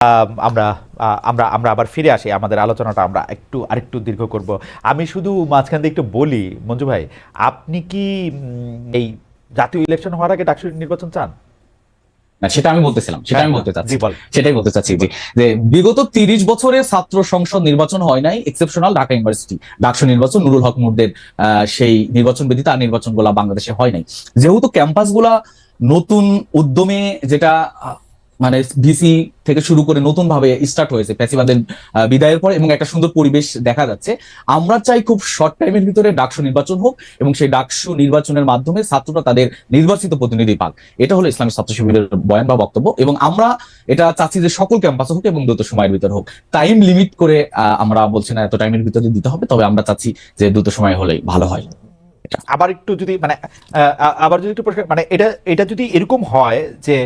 আমরা আমরা আমরা আবার ফিরে আসি, আমাদের আলোচনাটা আমরা আরেকটু দীর্ঘ করব। আমি শুধু মাঝখান দিয়ে একটু বলি, মঞ্জু ভাই, আপনি কি এই জাতীয় ইলেকশন হওয়ার আগে ডাকসু নির্বাচন চান? না, সেটা আমি বলতেছিলাম, সেটা আমি বলতে চাচ্ছি, জি বল। সেটাই বলতে চাচ্ছি যে বিগত 30 বছরে ছাত্র সংসদ নির্বাচন হয় নাই, এক্সেপশনাল ঢাকা ইউনিভার্সিটি ডাকসু নির্বাচন, নুরুল হক নূরদের সেই নির্বাচন ব্যতীত আর নির্বাচন গুলা বাংলাদেশে হয় নাই। যেহেতু ক্যাম্পাস গুলা নতুন উদ্যমে, যেটা মানে ভিসি থেকে শুরু করে নতুন ভাবে স্টার্ট হয়েছে ফ্যাসিবাদের বিদায়ের পর, এবং একটা সুন্দর পরিবেশ দেখা যাচ্ছে, আমরা চাই খুব শর্ট টাইমের ভিতরে ডাকসু নির্বাচন হোক, এবং সেই ডাকসু নির্বাচনের মাধ্যমে ছাত্ররা তাদের নির্বাচিত প্রতিনিধি পাক। এটা হলো ইসলামী ছাত্র শিবিরের বয়ান বা বক্তব্য, এবং আমরা এটা চাচ্ছি যে সকল ক্যাম্পাসে হোক এবং দ্রুত সময়ের ভিতরে হোক। টাইম লিমিট করে আমরা বলছি না এত টাইমের ভিতরে দিতে হবে, তবে আমরা চাচ্ছি যে দ্রুত সময় হলেই ভালো হয়। আবার একটু যদি মানে আবার যদি একটু মানে এটা যদি এরকম হয় যে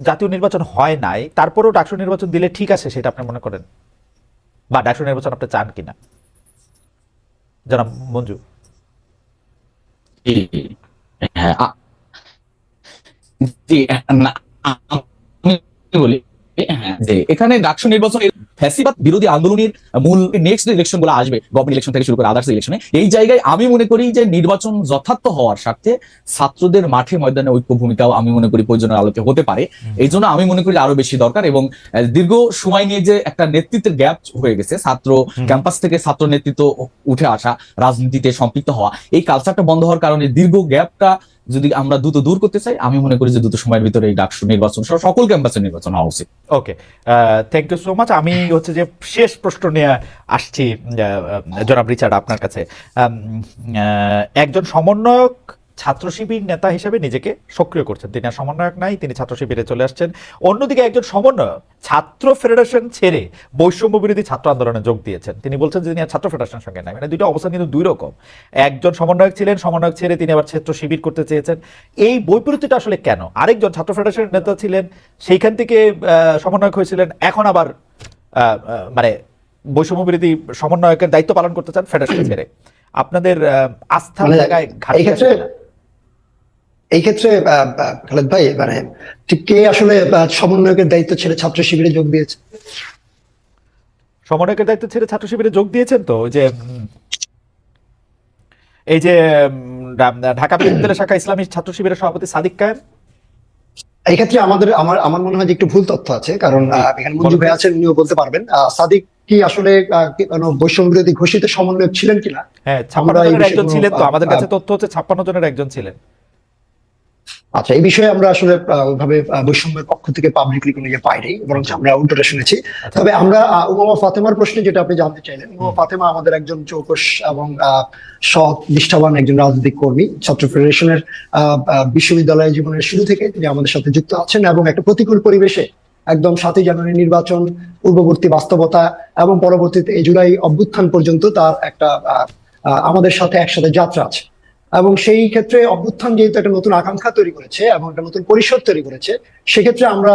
জাতীয় নির্বাচন হয় নাই, তারপরেও ডাকসু নির্বাচন দিলে ঠিক আছে, সেটা আপনি মনে করেন? বা ডাকসু নির্বাচন আপনি চান কিনা, জনাব মঞ্জু? হ্যাঁ, জি, না, আমি বলি যে এখানে ডাকসু নির্বাচন ফ্যাসিবাদ বিরোধী আন্দোলনের মূল নেক্সট ইলেকশন গুলো আসবে, গভর্নমেন্ট ইলেকশন থেকে শুরু করে আদার্স ইলেকশনে, এই জায়গায় আমি মনে করি যে নির্বাচন যথার্থ হওয়ার স্বার্থে ছাত্রদের মাঠে ময়দানে ঐক্য ভূমিকাও আমি মনে করি প্রয়োজনের আলোকে হতে পারে। এই জন্য আমি মনে করি আরো বেশি দরকার, এবং দীর্ঘ সময় নিয়ে যে একটা নেতৃত্বের গ্যাপ হয়ে গেছে, ছাত্র ক্যাম্পাস থেকে ছাত্র নেতৃত্ব উঠে আসা, রাজনীতিতে সম্পৃক্ত হওয়া, এই কালচারটা বন্ধ হওয়ার কারণে দীর্ঘ গ্যাপটা যদি আমরা দ্রুত দূর করতে চাই, আমি মনে করি যে দ্রুত সময়ের ভিতরে এই ডাকসু নির্বাচন সহ সকল ক্যাম্পাসের নির্বাচন হওয়া উচিত। ওকে, থ্যাংক ইউ সো মাচ। আমি হচ্ছে যে শেষ প্রশ্ন নিয়ে আসছি জনাব রিচার্ড আপনার কাছে। একজন সমন্বয়ক ছাত্র শিবির নেতা হিসেবে নিজেকে সক্রিয় করছেন, তিনি আর সমন্বয়ক নাই, তিনি ছাত্র শিবিরে চলে আসছেন। অন্যদিকে একজন সমন্বয়ক ছাত্র ফেডারেশন ছেড়ে বৈষম্য বিরোধী ছাত্র আন্দোলনে যোগ দিয়েছেন, তিনি বলছেন যে তিনি আর ছাত্র ফেডারেশনের সঙ্গে নাই। মানে দুইটা অবস্থান কিন্তু দুই রকম। একজন সমন্বয়ক ছিলেন, সমন্বয়ক ছেড়ে তিনি আবার ছাত্র শিবির করতে চেয়েছেন। এই বৈপরীত্যটা আসলে কেন? আরেকজন ছাত্র ফেডারেশনের নেতা ছিলেন, সেইখান থেকে সমন্বয়ক হয়েছিলেন, এখন আবার মানে বৈষম্য বিরোধী সমন্বয়কের দায়িত্ব পালন করতে চান ফেডারেশন ছেড়ে। আপনাদের আস্থার জায়গায় ঘাটতি আছে কিনা? এই ক্ষেত্রে খালেদ ভাই, মানে ঠিক কে আসলে সমন্বয়কের দায়িত্ব ছেড়ে ছাত্র শিবিরে যোগ দিয়েছে? সমন্বয়কের দায়িত্ব ছেড়ে ছাত্র শিবিরে যোগ দিয়েছেন তো যে এই যে ঢাকা বিশ্ববিদ্যালয় শাখা ইসলামী ছাত্র শিবিরের সভাপতি সাদিক কায়েম। এই ক্ষেত্রে আমার মনে হয় যে একটু ভুল তথ্য আছে, কারণ এখানে মঞ্জু ভাই আছেন, উনিও বলতে পারবেন। সাদিক কি আসলে বৈষম্য বিরোধী ঘোষিত সমন্বয়ক ছিলেন কিনা? হ্যাঁ, 56 জনের একজন ছিলেন তো, আমাদের কাছে তথ্য হচ্ছে 56 জনের একজন ছিলেন। আচ্ছা, এই বিষয়ে আমরা আসলে ওইভাবে বৈষম্যের পক্ষ থেকে পাবলিকলি কোনো ইয়ে পাইনি, বরং আমরা উল্টোটা শুনেছি। তবে আমরা উমামা ফাতেমার প্রশ্নে যেটা আপনি জানতে চাইলেন, উমামা ফাতেমা আমাদের একজন চৌকস এবং সৎ নিষ্ঠাবান একজন রাজনৈতিক কর্মী। ছাত্র ফেডারেশনের বিশ্ববিদ্যালয় জীবনের শুরু থেকে তিনি আমাদের সাথে যুক্ত আছেন, এবং একটা প্রতিকূল পরিবেশে একদম 7ই জানুয়ারি নির্বাচন, পূর্ববর্তী বাস্তবতা এবং পরবর্তীতে এই জুলাই অভ্যুত্থান পর্যন্ত তার একটা আমাদের সাথে একসাথে যাত্রা আছে। এবং সেই ক্ষেত্রে অভ্যুত্থান যেহেতু একটা নতুন আকাঙ্ক্ষা তৈরি করেছে এবং একটা নতুন পরিসর তৈরি করেছে, সেক্ষেত্রে আমরা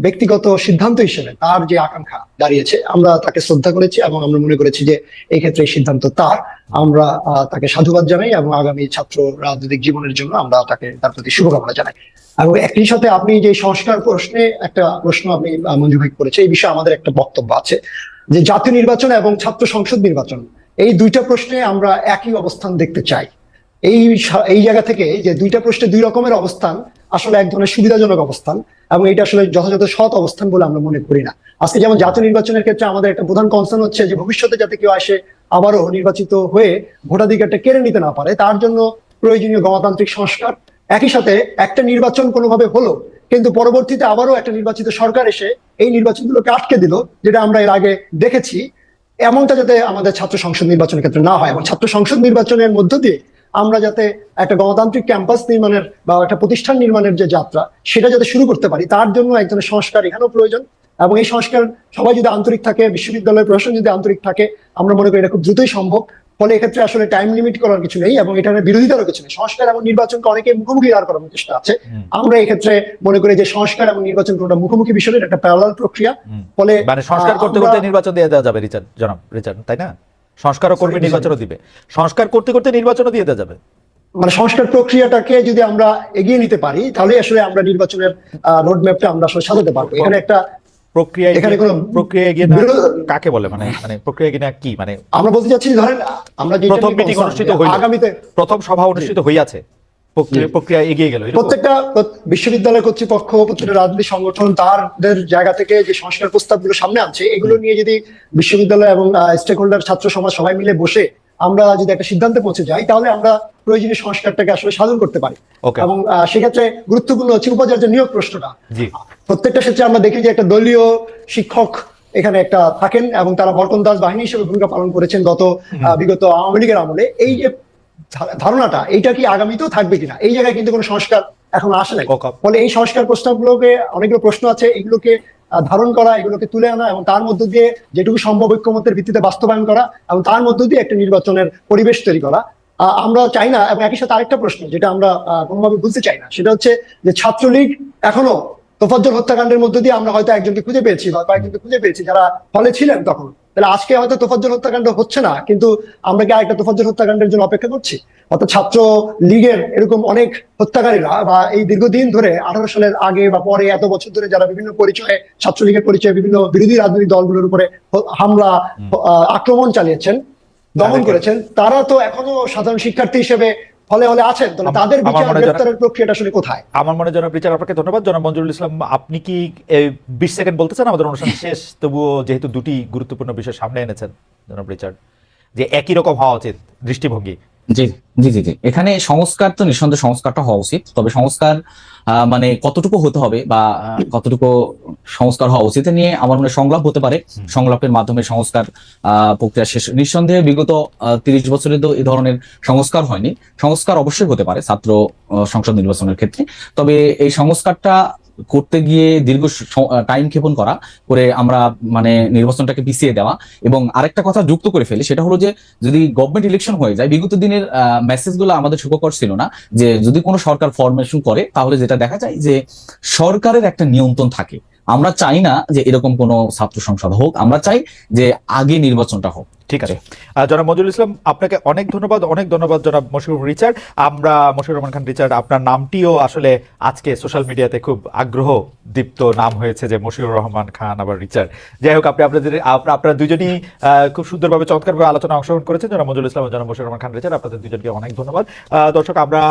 ব্যক্তিগত সিদ্ধান্ত হিসেবে তার যে আকাঙ্ক্ষা দাঁড়িয়েছে, আমরা তাকে শ্রদ্ধা করেছি এবং আমরা মনে করেছি যে এই ক্ষেত্রে এই সিদ্ধান্ত তার। আমরা তাকে সাধুবাদ জানাই এবং আগামী ছাত্র রাজনৈতিক জীবনের জন্য আমরা তার প্রতি শুভকামনা জানাই। এবং একই সাথে আপনি যে সংস্কার প্রশ্নে একটা প্রশ্ন আপনি মঞ্জু ভাই করেছে, এই বিষয়ে আমাদের একটা বক্তব্য আছে যে জাতীয় নির্বাচন এবং ছাত্র সংসদ নির্বাচন, এই দুইটা প্রশ্নে আমরা একই অবস্থান দেখতে চাই। এই জায়গা থেকে যে দুইটা প্রশ্নে দুই রকমের অবস্থান আসলে এক ধরনের সুবিধাজনক অবস্থান, এবং এটা আসলে যথাযথ সৎ অবস্থান বলে আমরা মনে করি না। আজকে যেমন জাতীয় নির্বাচনের ক্ষেত্রে আমাদের একটা প্রধান কনসার্ন হচ্ছে যে ভবিষ্যতে যাতে কেউ আসে আবারও নির্বাচিত হয়ে ভোটাধিকারটা কেড়ে নিতে না পারে, তার জন্য প্রয়োজনীয় গণতান্ত্রিক সংস্কার। একই সাথে একটা নির্বাচন কোনোভাবে হলো, কিন্তু পরবর্তীতে আবারও একটা নির্বাচিত সরকার এসে এই নির্বাচনগুলোকে আটকে দিল, যেটা আমরা এর আগে দেখেছি, এমনটা যাতে আমাদের ছাত্র সংসদ নির্বাচনের ক্ষেত্রে না হয়। এবং ছাত্র সংসদ নির্বাচনের মধ্য দিয়ে আমরা যাতে একটা গণতান্ত্রিক ক্যাম্পাস নির্মাণের বা একটা প্রতিষ্ঠান নির্মাণের যে যাত্রা, সেটা যাতে শুরু করতে পারি, তার জন্য এক ধরনের সংস্কার এখানেও প্রয়োজন। এবং এই সংস্কার সবাই যদি আন্তরিক থাকে, বিশ্ববিদ্যালয় প্রশাসন যদি আন্তরিক থাকে, আমরা মনে করি এটা খুব দ্রুতই সম্ভব। ফলে এক্ষেত্রে আসলে টাইম লিমিট করার কিছু নেই এবং এটার বিরোধিতারও কিছু নেই। সংস্কার এবং নির্বাচনকে অনেকে মুখোমুখি দাঁড় করানোর চেষ্টা আছে। আমরা এক্ষেত্রে মনে করি যে সংস্কার এবং নির্বাচন কোনটা মুখোমুখি বিষয়, একটা প্যারালাল প্রক্রিয়া। ফলে মানে সংস্কার করতে করতে নির্বাচন দিয়ে দেওয়া যাবে, জনাব রিচার্ড, তাই না? সংস্কারও করবে, নির্বাচনও দিবে, সংস্কার করতে করতে নির্বাচনও দিয়ে দেওয়া যাবে। মানে সংস্কার প্রক্রিয়াটাকে যদি আমরা এগিয়ে নিতে পারি, তাহলে আসলে আমরা নির্বাচনের রোডম্যাপটা আমরা আসলে সাজাতে পারবো। এখানে একটা এখানে কোনো প্রক্রিয়া এগিয়ে না কাকে বলে, মানে মানে প্রক্রিয়া এগিয়ে না কি, মানে আমরা বলতে চাচ্ছি, ধরেন আমরা যেটা প্রথম নিয়ে মিটিং concern, অনুষ্ঠিত হইল, আগামীতে প্রথম সভা অনুষ্ঠিত হইয়াছে, প্রক্রিয়া এগিয়ে গেল, প্রত্যেকটা বিশ্ববিদ্যালয় কর্তৃপক্ষ, প্রত্যেকটা রাজনৈতিক সংগঠন তাদের জায়গা থেকে যে সংস্কার প্রস্তাবগুলো সামনে আনছে, এগুলো নিয়ে যদি বিশ্ববিদ্যালয় এবং স্টেক হোল্ডার, ছাত্র সমাজ সবাই মিলে বসে আমরা যদি একটা সিদ্ধান্তে পৌঁছে যাই, তাহলে আমরা প্রয়োজনীয় সংস্কারটাকে আসলে সাধন করতে পারি। Okay. এবং সেক্ষেত্রে গুরুত্বপূর্ণ হচ্ছে উপাচার্য নিয়োগ প্রশ্নটা। জি। প্রত্যেকটা ক্ষেত্রে আমরা দেখি যে একটা দলীয় শিক্ষক এখানে একটা থাকেন, এবং তারা বরকন দাস বাহিনী হিসেবে ভূমিকা পালন করেছেন বিগত আওয়ামী লীগের আমলে। এই যে ধারণাটা, এইটা কি আগামীতেও থাকবে কিনা, এই জায়গায় কিন্তু কোনো সংস্কার এখন আসে নাই। ফলে এই সংস্কার প্রস্তাবগুলোকে, অনেকগুলো প্রশ্ন আছে, এগুলোকে ধারণ করা, এগুলোকে তুলে আনা এবং তার মধ্য দিয়ে যেটুকু সম্ভব ঐক্যমতের ভিত্তিতে বাস্তবায়ন করা এবং তার মধ্য দিয়ে একটা নির্বাচনের পরিবেশ তৈরি করা আমরা চাই না। এবং একই সাথে আরেকটা প্রশ্ন যেটা আমরা কোনোভাবে বুঝতে চাই না, সেটা হচ্ছে যে ছাত্রলীগ এখনো তোফাজ্জল হত্যাকাণ্ডের মধ্য দিয়ে আমরা হয়তো একজনকে খুঁজে পেয়েছি বা কয়েকজনকে খুঁজে পেয়েছি যারা হলে ছিলেন তখন। তাহলে আজকে হয়তো তোফাজ্জল হত্যাকাণ্ড হচ্ছে না, কিন্তু আমরা কি আরেকটা তোফাজ্জল হত্যাকাণ্ডের জন্য অপেক্ষা করছি? অর্থাৎ ছাত্র লীগের এরকম অনেক হত্যাকারীরা বা এই দীর্ঘদিন ধরে 18 সালের আগে বা পরে এত বছর ধরে যারা বিভিন্ন পরিচয়ে, ছাত্রলীগের পরিচয়ে বিভিন্ন বিরোধী রাজনৈতিক দলগুলোর উপরে হামলা, আক্রমণ চালিয়েছেন, দমন করেছেন, তারা তো এখনো সাধারণ শিক্ষার্থী হিসেবে হলে হলে আছেন। তাহলে তাদের বিচার গ্রেফতারের প্রক্রিয়াটা আসলে কোথায়? আমার মনে হয় জনাব রিচার্ড, আপনাকে ধন্যবাদ। জনাব মঞ্জুরুল ইসলাম, আপনি কি 20 সেকেন্ড বলতে চান? আমাদের অনুষ্ঠান শেষ, তবুও যেহেতু দুটি গুরুত্বপূর্ণ বিষয় সামনে এনেছেন জনাব রিচার্ড, যে একই রকম হওয়া উচিত দৃষ্টিভঙ্গি। জি জি জি জি এখানে সংস্কার তো নিঃসন্দেহে সংস্কারটা হওয়া উচিত, তবে সংস্কার মানে কতটুকু হতে হবে বা কতটুকু সংস্কার হওয়া উচিত নিয়ে আমার মনে হয় সংলাপ হতে পারে। সংলাপের মাধ্যমে সংস্কার প্রক্রিয়া শেষ। নিঃসন্দেহে বিগত 30 বছরে তো এই ধরনের সংস্কার হয়নি। সংস্কার অবশ্যই হতে পারে ছাত্র সংসদ নির্বাচনের ক্ষেত্রে, তবে এই সংস্কারটা করতে গিয়ে দীর্ঘ টাইম ক্ষেপণ করা করে আমরা মানে নির্বাচনটাকে পিছিয়ে দেওয়া। এবং আরেকটা কথা যুক্ত করে ফেলি, সেটা হলো যে যদি গভর্নমেন্ট ইলেকশন হয়ে যায়, বিগত দিনের মেসেজগুলো আমাদের সুখকর ছিল না। যে যদি কোনো সরকার ফরমেশন করে, তাহলে যেটা দেখা যায় যে সরকারের একটা নিয়ন্ত্রণ থাকে। আমরা চাই না যে এরকম কোনো ছাত্র সংসদ হোক, আমরা চাই যে আগে নির্বাচনটা হোক। ঠিক আছে, জনাব মঞ্জুরুল ইসলাম, আপনাকে অনেক ধন্যবাদ, অনেক ধন্যবাদ জনাব মশিউর রিচার্ড। আমরা মশিউর রহমান খান রিচার্ড, আপনার নামটিও আসলে আজকে সোশ্যাল মিডিয়াতে খুব আগ্রহ দীপ্ত নাম হয়েছে, যে মশিউর রহমান খান আবার রিচার্ড। যাই হোক, আপনারা দুজনই খুব সুন্দরভাবে, চমৎকারভাবে আলোচনা অংশগ্রহণ করেছেন। জনাব মঞ্জুরুল ইসলাম ও জনাব মশিউর রহমান খান রিচার্ড, আপনাদের দুজনকে অনেক ধন্যবাদ। দর্শক, আমরা